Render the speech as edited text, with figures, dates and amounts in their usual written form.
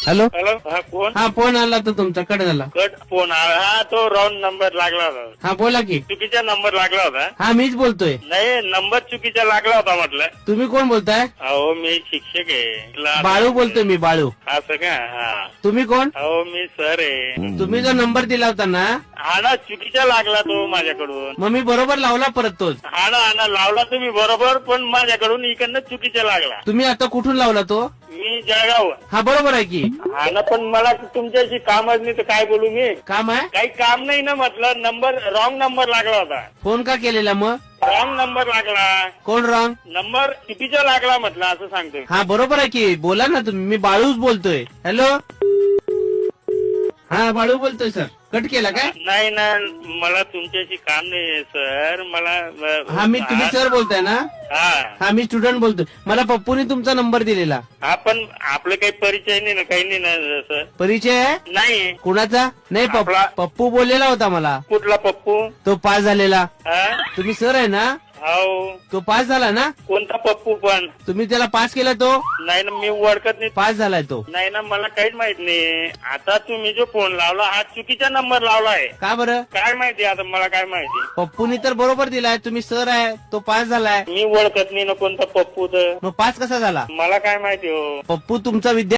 Hello hello, हा कोण? हा फोन आला तर तुमचा कट झाला. कट फोन आला. हा तो रॉंग नंबर लागला होता. हा बोला की. चुकीचा नंबर लागला होता. हा मीच बोलतोय. नाही, नंबर चुकीचा लागला होता म्हटलं. तुम्ही कोण बोलताय? अहो मी शिक्षक आहे. बाळू बोलतोय मी, बाळू. असं का? हा. तुम्ही कोण? अहो मी सर आहे. तुम्ही जो नंबर दिला होता ना, हा ना, चुकीचा लागला तो माझ्याकडून. मग मी बरोबर लावला परत तोच. हा ना लावला तुम्ही बरोबर, पण माझ्याकडून इकडनं चुकीचा लागला. तुम्ही आता कुठून लावला तो? मी जळगाव. हा बरोबर आहे की. हा ना, पण मला तुमच्याशी कामच नाही तर काय बोलू मी. काम आहे? काही काम नाही ना म्हटलं. नंबर रॉंग नंबर लागला होता. फोन का केलेला मग? रॉंग नंबर लागला. कोण रॉंग? नंबर चुकीचा लागला म्हटलं, असं सांगतोय. हा बरोबर आहे की. बोला ना तुम्ही. मी बाळूच बोलतोय. हॅलो. हा बाळू बोलतोय सर. कट केला काय? नाही ना, मला तुमच्याशी काम नाही सर. मला हा मी तुम्ही सर बोलताय ना? हा हा मी स्टुडंट बोलतोय. मला पप्पूने तुमचा नंबर दिलेला. हा, पण आपलं काही परिचय नाही ना, काही नाही ना सर. परिचय आहे? नाही. कुणाचा? नाही आपला. पप्पू बोललेला होता मला. कुठला पप्पू? तो पास झालेला. हा? तुम्ही सर आहे ना? हो. तो पास झाला ना? कोणता पप्पू पण? तुम्ही त्याला पास केला तो? नाही ना, मी ओळखत नाही. पास झालाय तो. नाही ना, मला काहीच माहित नाही. आता तुम्ही जो फोन लावला हा चुकीचा नंबर लावला आहे. का बरं? काय माहिती आता, मला काय माहिती. पप्पूनी तर बरोबर दिलाय. तुम्ही सर आहे, तो पास झालाय. मी ओळखत नाही ना कोणता पप्पू तर. मग पास कसा झाला? मला काय माहिती हो. पप्पू तुमचा विद्यार्थी